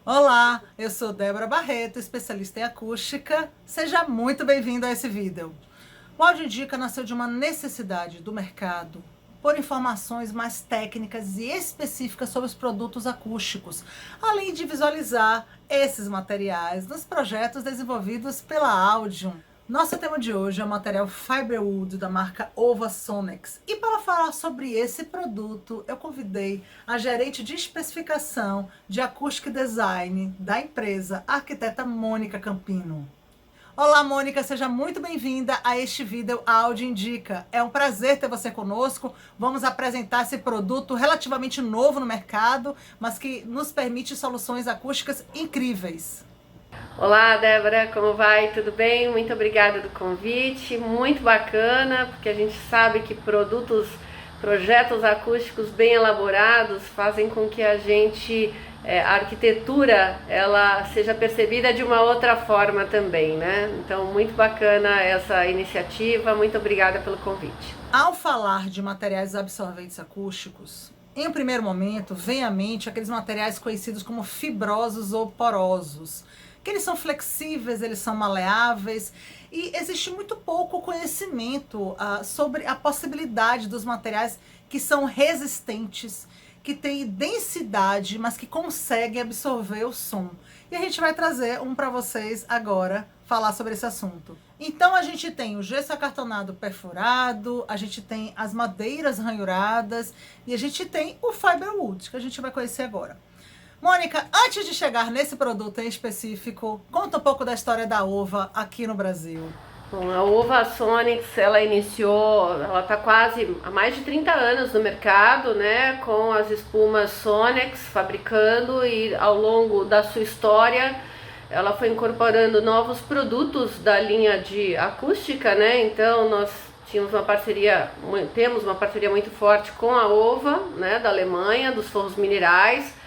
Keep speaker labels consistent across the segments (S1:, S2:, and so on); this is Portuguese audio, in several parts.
S1: Olá, eu sou Débora Barreto, especialista em acústica. Seja muito bem-vindo a esse vídeo. O Áudio Indica nasceu de uma necessidade do mercado por informações mais técnicas e específicas sobre os produtos acústicos, além de visualizar esses materiais nos projetos desenvolvidos pela Audium. Nosso tema de hoje é o material Fiberwood da marca Ovasonics. E para falar sobre esse produto, eu convidei a gerente de especificação de acústica e design da empresa, a arquiteta Mônica Campino. Olá, Mônica, seja muito bem-vinda a este vídeo Áudio Indica. É um prazer ter você conosco. Vamos apresentar esse produto relativamente novo no mercado, mas que nos permite soluções acústicas incríveis.
S2: Olá, Débora, como vai? Tudo bem? Muito obrigada do convite, muito bacana, porque a gente sabe que projetos acústicos bem elaborados fazem com que a arquitetura, ela seja percebida de uma outra forma também, né? Então, muito bacana essa iniciativa, muito obrigada pelo convite.
S1: Ao falar de materiais absorventes acústicos, em um primeiro momento, vem à mente aqueles materiais conhecidos como fibrosos ou porosos, que eles são flexíveis, eles são maleáveis, e existe muito pouco conhecimento sobre a possibilidade dos materiais que são resistentes, que têm densidade, mas que conseguem absorver o som. E a gente vai trazer um para vocês agora, falar sobre esse assunto. Então a gente tem o gesso acartonado perfurado, a gente tem as madeiras ranhuradas e a gente tem o Fiberwood, que a gente vai conhecer agora. Mônica, antes de chegar nesse produto em específico, conta um pouco da história da Ova aqui no Brasil.
S2: Bom, a Ovasonics, ela está quase há mais de 30 anos no mercado, né, com as espumas Sonex fabricando, e ao longo da sua história ela foi incorporando novos produtos da linha de acústica, né? Então nós temos uma parceria muito forte com a Ova, né, da Alemanha, dos forros minerais,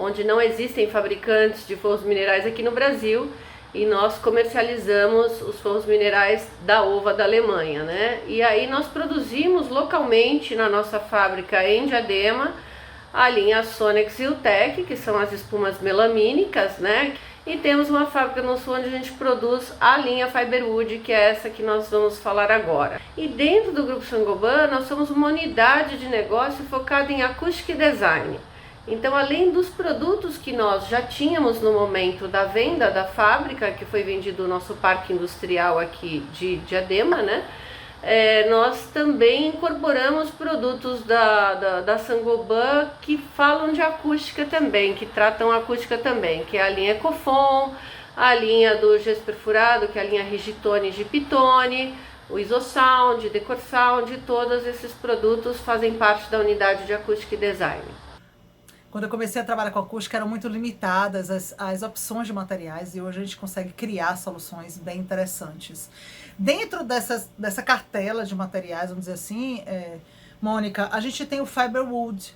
S2: onde não existem fabricantes de forros minerais aqui no Brasil, e nós comercializamos os forros minerais da Ova da Alemanha, né? E aí nós produzimos localmente na nossa fábrica em Diadema a linha Sonex e Ultec, que são as espumas melamínicas, né? E temos uma fábrica no sul onde a gente produz a linha Fiberwood, que é essa que nós vamos falar agora. E dentro do Grupo Saint-Gobain nós somos uma unidade de negócio focada em acústica e design. Então, além dos produtos que nós já tínhamos no momento da venda da fábrica, que foi vendido o nosso parque industrial aqui de Diadema, né? Nós também incorporamos produtos da Saint-Gobain que falam de acústica também, que tratam acústica também, que é a linha Ecofon, a linha do gesso perfurado, que é a linha Rigitone e Gipitone, o IsoSound, DecorSound, todos esses produtos fazem parte da unidade de acústica e design.
S1: Quando eu comecei a trabalhar com acústica, eram muito limitadas as opções de materiais, e hoje a gente consegue criar soluções bem interessantes. Dentro dessa cartela de materiais, vamos dizer assim, Mônica, a gente tem o Fiberwood,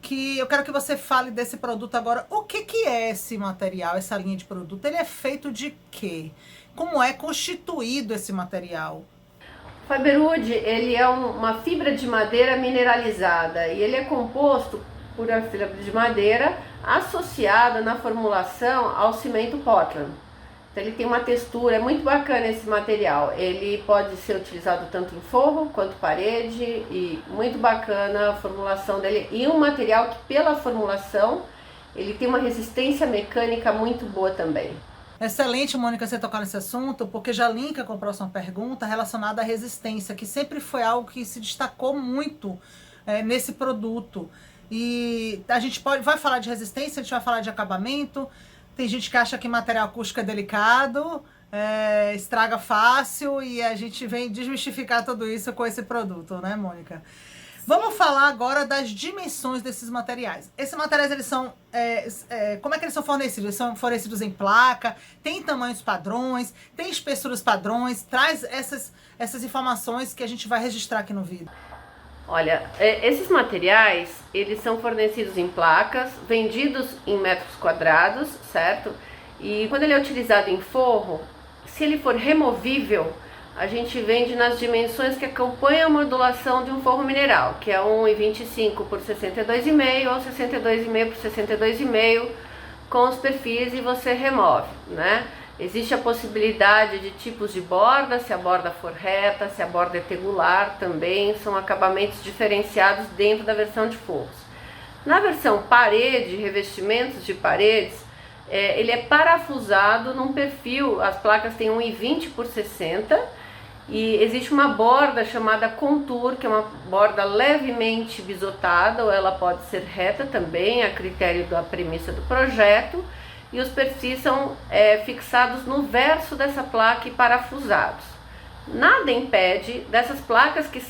S1: que eu quero que você fale desse produto agora. O que é esse material, essa linha de produto? Ele é feito de quê? Como é constituído esse material?
S2: O Fiberwood, ele é uma fibra de madeira mineralizada, e ele é composto por uma fibra de madeira associada na formulação ao cimento Portland. Então ele tem uma textura, é muito bacana esse material. Ele pode ser utilizado tanto em forro quanto parede, e muito bacana a formulação dele. E um material que, pela formulação, ele tem uma resistência mecânica muito boa também.
S1: Excelente, Mônica, você tocar nesse assunto, porque já linka com a próxima pergunta relacionada à resistência, que sempre foi algo que se destacou muito nesse produto. E a gente vai falar de resistência, a gente vai falar de acabamento. Tem gente que acha que material acústico é delicado, estraga fácil, e a gente vem desmistificar tudo isso com esse produto, né, Mônica? Vamos falar agora das dimensões desses materiais. Esses materiais, eles são, como é que eles são fornecidos? Eles são fornecidos em placa, tem tamanhos padrões, tem espessuras padrões. Traz essas informações que a gente vai registrar aqui no vídeo.
S2: Olha, esses materiais, eles são fornecidos em placas, vendidos em metros quadrados, certo? E quando ele é utilizado em forro, se ele for removível, a gente vende nas dimensões que acompanham a modulação de um forro mineral, que é 1,25 por 62,5 ou 62,5 por 62,5, com os perfis e você remove, né? Existe a possibilidade de tipos de borda, se a borda for reta, se a borda é tegular também, são acabamentos diferenciados dentro da versão de forros. Na versão parede, revestimentos de paredes, ele é parafusado num perfil, as placas têm 1,20 por 60 e existe uma borda chamada contour, que é uma borda levemente bisotada, ou ela pode ser reta também, a critério da premissa do projeto, e os perfis são fixados no verso dessa placa e parafusados. Nada impede dessas placas que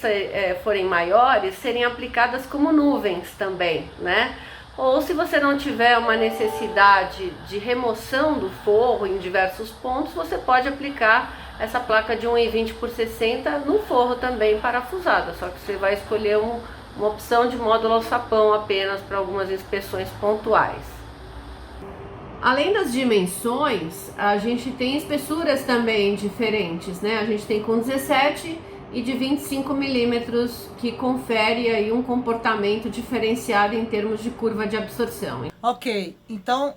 S2: forem maiores serem aplicadas como nuvens também, né? Ou se você não tiver uma necessidade de remoção do forro em diversos pontos, você pode aplicar essa placa de 1,20 por 60 no forro também parafusada, só que você vai escolher uma opção de módulo alçapão apenas para algumas inspeções pontuais. Além das dimensões, a gente tem espessuras também diferentes, né? A gente tem com 17 e de 25 milímetros, que confere aí um comportamento diferenciado em termos de curva de absorção.
S1: Ok, então,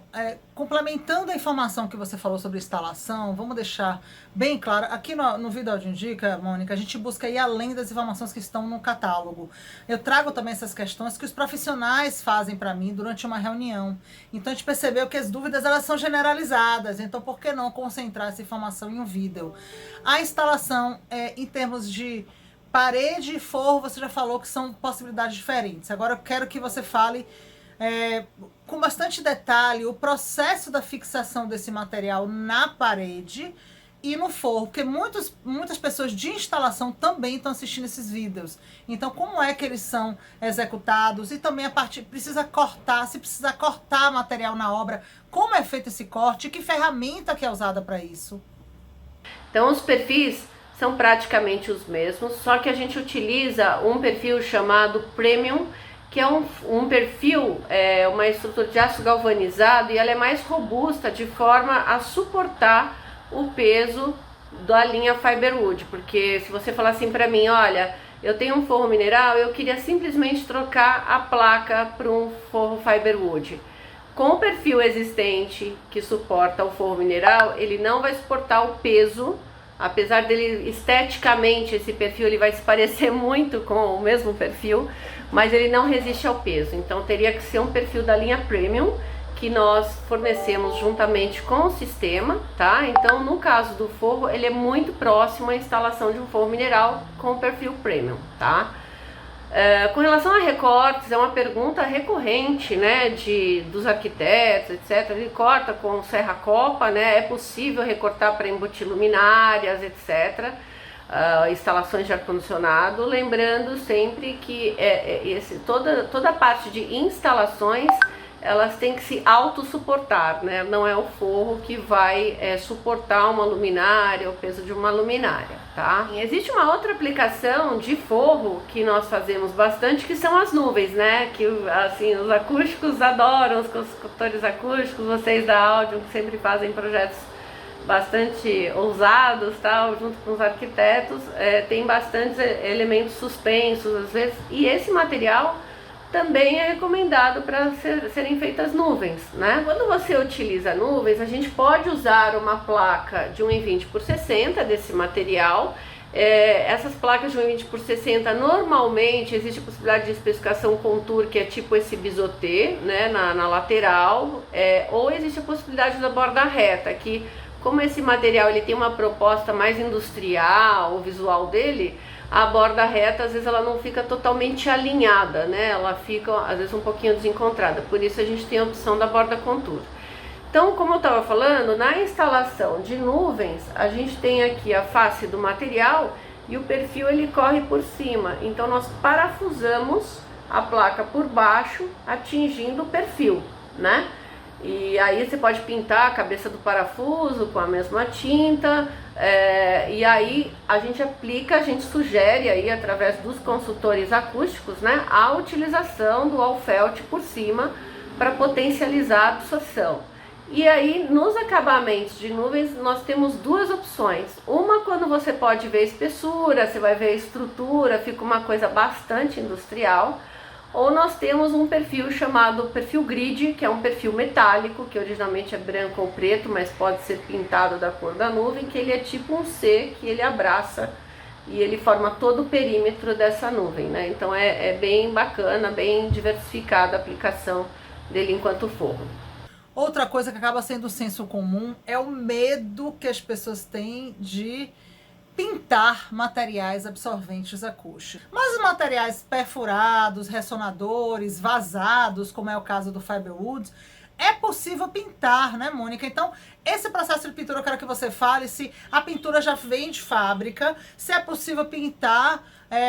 S1: complementando a informação que você falou sobre instalação, vamos deixar bem claro, aqui no Vida Áudio Indica, Mônica, a gente busca ir além das informações que estão no catálogo. Eu trago também essas questões que os profissionais fazem para mim durante uma reunião. Então a gente percebeu que as dúvidas elas são generalizadas, então por que não concentrar essa informação em um vídeo? A instalação, em termos de parede e forro, você já falou que são possibilidades diferentes. Agora eu quero que você fale com bastante detalhe o processo da fixação desse material na parede e no forro, porque muitas pessoas de instalação também estão assistindo esses vídeos. Então, como é que eles são executados? E também a parte, se precisa cortar material na obra, como é feito esse corte? Que ferramenta que é usada para isso?
S2: Então, os perfis são praticamente os mesmos, só que a gente utiliza um perfil chamado Premium, que é um perfil, uma estrutura de aço galvanizado, e ela é mais robusta de forma a suportar o peso da linha Fiberwood, porque se você falar assim para mim, olha, eu tenho um forro mineral, eu queria simplesmente trocar a placa para um forro Fiberwood. Com o perfil existente que suporta o forro mineral, ele não vai suportar o peso, apesar dele esteticamente, esse perfil ele vai se parecer muito com o mesmo perfil, mas ele não resiste ao peso. Então teria que ser um perfil da linha Premium, que nós fornecemos juntamente com o sistema, tá? Então no caso do forro, ele é muito próximo à instalação de um forro mineral com o perfil Premium, tá? Com relação a recortes, é uma pergunta recorrente, né, dos arquitetos, etc. Ele corta com serra-copa, né? É possível recortar para embutir luminárias, etc. Instalações de ar-condicionado, lembrando sempre que toda a parte de instalações, elas têm que se autossuportar, né? Não é o forro que vai suportar uma luminária, o peso de uma luminária, tá? E existe uma outra aplicação de forro que nós fazemos bastante, que são as nuvens, né? Que assim, os acústicos adoram, os construtores acústicos, vocês da áudio que sempre fazem projetos bastante ousados, tal, junto com os arquitetos, tem bastantes elementos suspensos às vezes, e esse material também é recomendado para serem feitas nuvens, né? Quando você utiliza nuvens, a gente pode usar uma placa de 1,20 por 60 desse material. Essas placas de 1,20 por 60 normalmente existe a possibilidade de especificação contour, que é tipo esse bisotê, né, na lateral, ou existe a possibilidade da borda reta, que como esse material ele tem uma proposta mais industrial, o visual dele, a borda reta às vezes ela não fica totalmente alinhada, né? Ela fica às vezes um pouquinho desencontrada, por isso a gente tem a opção da borda contour. Então, como eu estava falando, na instalação de nuvens, a gente tem aqui a face do material e o perfil ele corre por cima. Então nós parafusamos a placa por baixo, atingindo o perfil, né? E aí você pode pintar a cabeça do parafuso com a mesma tinta, e aí a gente sugere aí através dos consultores acústicos, né, a utilização do all-felt por cima para potencializar a absorção. E aí nos acabamentos de nuvens nós temos duas opções. Uma, quando você pode ver espessura, você vai ver a estrutura, fica uma coisa bastante industrial. ou nós temos um perfil chamado perfil grid, que é um perfil metálico, que originalmente é branco ou preto, mas pode ser pintado da cor da nuvem, que ele é tipo um C, que ele abraça e ele forma todo o perímetro dessa nuvem, né? Então é bem bacana, bem diversificada a aplicação dele enquanto forro.
S1: Outra coisa que acaba sendo senso comum é o medo que as pessoas têm de pintar materiais absorventes acústicos. Mas os materiais perfurados, ressonadores, vazados, como é o caso do Fiberwood, é possível pintar, né, Mônica? Então, esse processo de pintura eu quero que você fale se a pintura já vem de fábrica, se é possível pintar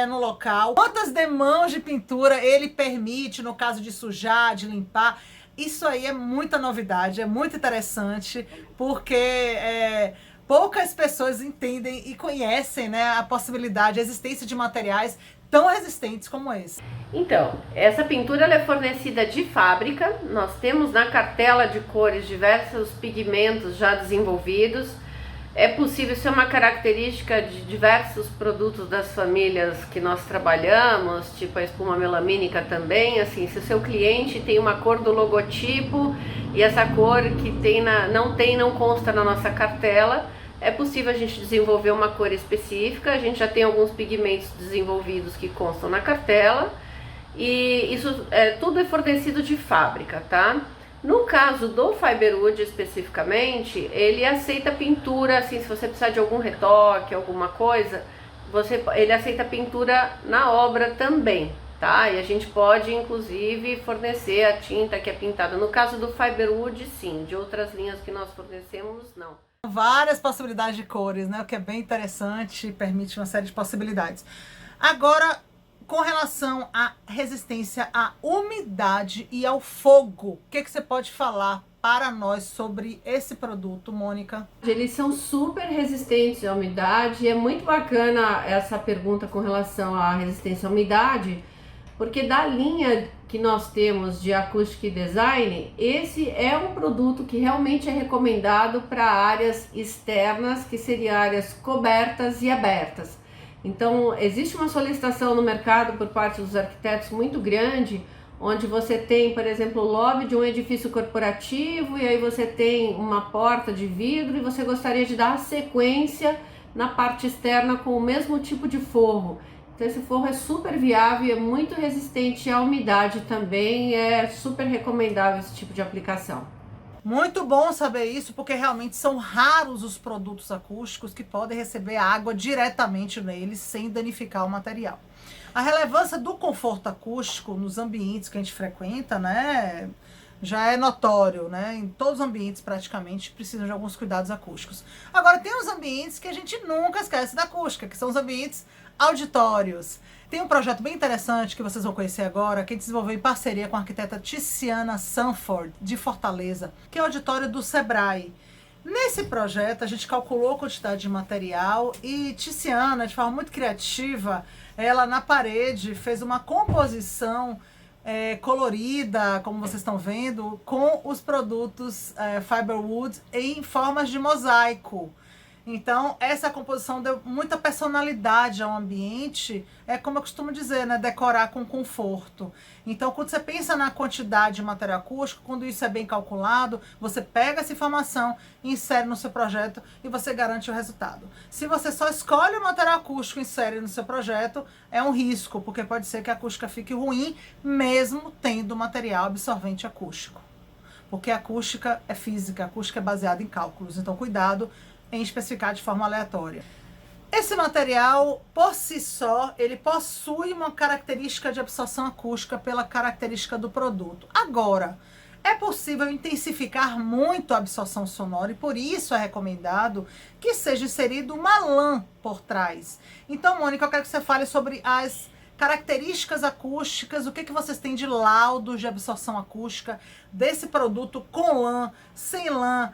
S1: no local, quantas demãos de pintura ele permite no caso de sujar, de limpar. Isso aí é muita novidade, é muito interessante, porque poucas pessoas entendem e conhecem, né, a possibilidade, a existência de materiais tão resistentes como esse.
S2: Então, essa pintura ela é fornecida de fábrica. Nós temos na cartela de cores diversos pigmentos já desenvolvidos. É possível, isso é uma característica de diversos produtos das famílias que nós trabalhamos, tipo a espuma melamínica também. Assim, se o seu cliente tem uma cor do logotipo e essa cor que não consta na nossa cartela, é possível a gente desenvolver uma cor específica. A gente já tem alguns pigmentos desenvolvidos que constam na cartela e isso tudo é fornecido de fábrica, tá? No caso do Fiberwood especificamente, ele aceita pintura, assim, se você precisar de algum retoque, alguma coisa, ele aceita pintura na obra também, tá? E a gente pode inclusive fornecer a tinta que é pintada. No caso do Fiberwood, sim, de outras linhas que nós fornecemos, não.
S1: Várias possibilidades de cores, né? O que é bem interessante, permite uma série de possibilidades. Agora, com relação à resistência à umidade e ao fogo, o que você pode falar para nós sobre esse produto, Mônica?
S2: Eles são super resistentes à umidade. É muito bacana essa pergunta com relação à resistência à umidade, porque da linha que nós temos de Acoustic Design, esse é um produto que realmente é recomendado para áreas externas, que seriam áreas cobertas e abertas. Então, existe uma solicitação no mercado por parte dos arquitetos muito grande, onde você tem, por exemplo, o lobby de um edifício corporativo e aí você tem uma porta de vidro e você gostaria de dar sequência na parte externa com o mesmo tipo de forro. Então esse forro é super viável e é muito resistente à umidade também, é super recomendável esse tipo de aplicação.
S1: Muito bom saber isso, porque realmente são raros os produtos acústicos que podem receber água diretamente neles sem danificar o material. A relevância do conforto acústico nos ambientes que a gente frequenta, né, já é notório, né? Em todos os ambientes praticamente precisam de alguns cuidados acústicos. Agora tem os ambientes que a gente nunca esquece da acústica, que são os ambientes auditórios. Tem um projeto bem interessante que vocês vão conhecer agora, que desenvolveu em parceria com a arquiteta Tiziana Sanford, de Fortaleza, que é o auditório do Sebrae. Nesse projeto, a gente calculou a quantidade de material e Tiziana, de forma muito criativa, ela na parede fez uma composição colorida, como vocês estão vendo, com os produtos Fiberwood em formas de mosaico. Então, essa composição deu muita personalidade ao ambiente, como eu costumo dizer, né, decorar com conforto. Então, quando você pensa na quantidade de material acústico, quando isso é bem calculado, você pega essa informação, insere no seu projeto e você garante o resultado. Se você só escolhe o material acústico e insere no seu projeto, é um risco, porque pode ser que a acústica fique ruim, mesmo tendo material absorvente acústico. Porque a acústica é física, a acústica é baseada em cálculos, então cuidado em especificar de forma aleatória. Esse material, por si só, ele possui uma característica de absorção acústica pela característica do produto. Agora, é possível intensificar muito a absorção sonora e por isso é recomendado que seja inserido uma lã por trás. Então, Mônica, eu quero que você fale sobre as características acústicas, o que vocês têm de laudos de absorção acústica desse produto com lã, sem lã,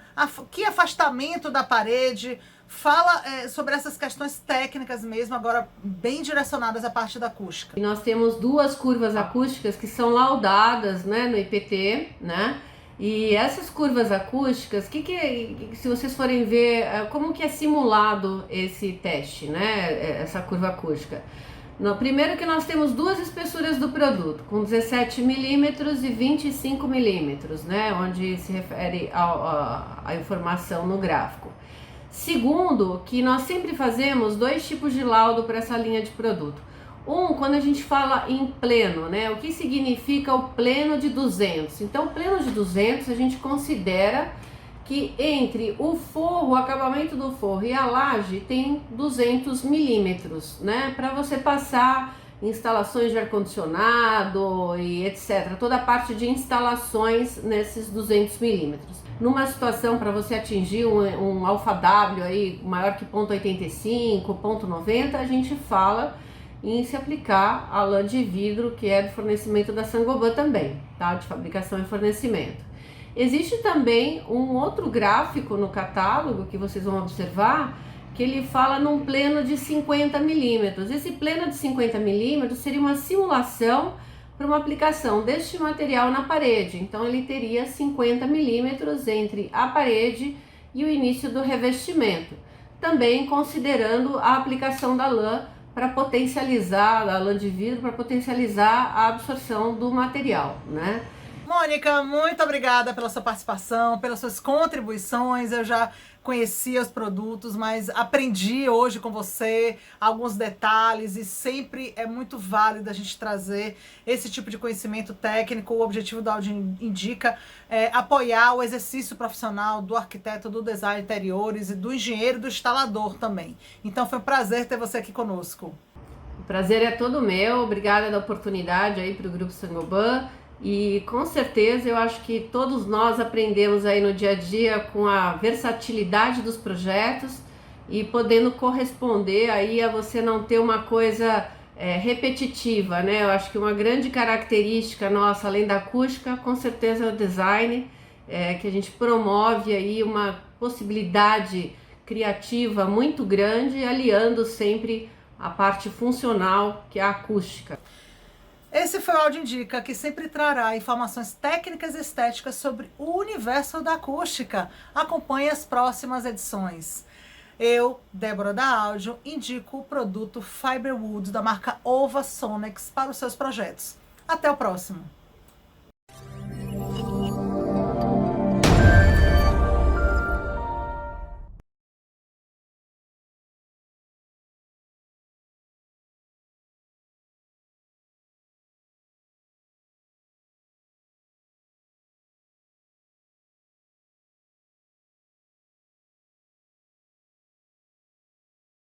S1: que afastamento da parede. Fala sobre essas questões técnicas mesmo, agora bem direcionadas à parte da acústica.
S2: Nós temos duas curvas acústicas que são laudadas, né, no IPT, né? E essas curvas acústicas, se vocês forem ver, como que é simulado esse teste, né, essa curva acústica? No primeiro que nós temos duas espessuras do produto, com 17 milímetros e 25 milímetros, né, onde se refere a informação no gráfico. Segundo, que nós sempre fazemos dois tipos de laudo para essa linha de produto. Quando a gente fala em pleno, né, o que significa o pleno de 200? Então, o pleno de 200 a gente considera que entre o forro, o acabamento do forro e a laje tem 200 milímetros, né? Para você passar instalações de ar-condicionado e etc. Toda a parte de instalações nesses 200 milímetros. Numa situação para você atingir um alfa W aí maior que 0,85, 0,90, a gente fala em se aplicar a lã de vidro, que é do fornecimento da Saint-Gobain também, tá? De fabricação e fornecimento. Existe também um outro gráfico no catálogo que vocês vão observar, que ele fala num pleno de 50 milímetros. Esse pleno de 50 milímetros seria uma simulação para uma aplicação deste material na parede. Então ele teria 50 milímetros entre a parede e o início do revestimento. Também considerando a aplicação da lã para potencializar, a lã de vidro, para potencializar a absorção do material, né?
S1: Mônica, muito obrigada pela sua participação, pelas suas contribuições. Eu já conhecia os produtos, mas aprendi hoje com você alguns detalhes e sempre é muito válido a gente trazer esse tipo de conhecimento técnico. O objetivo do Áudio Indica é apoiar o exercício profissional do arquiteto, do design de interiores e do engenheiro, do instalador também. Então foi um prazer ter você aqui conosco.
S2: O prazer é todo meu. Obrigada da oportunidade aí para o Grupo Saint-Gobain. E com certeza eu acho que todos nós aprendemos aí no dia a dia com a versatilidade dos projetos e podendo corresponder aí a você não ter uma coisa repetitiva, né? Eu acho que uma grande característica nossa, além da acústica, com certeza é o design, que a gente promove aí uma possibilidade criativa muito grande, aliando sempre a parte funcional, que é a acústica.
S1: Esse foi o Áudio Indica, que sempre trará informações técnicas e estéticas sobre o universo da acústica. Acompanhe as próximas edições. Eu, Débora da Áudio, indico o produto Fiberwood da marca Ova Sonex para os seus projetos. Até o próximo!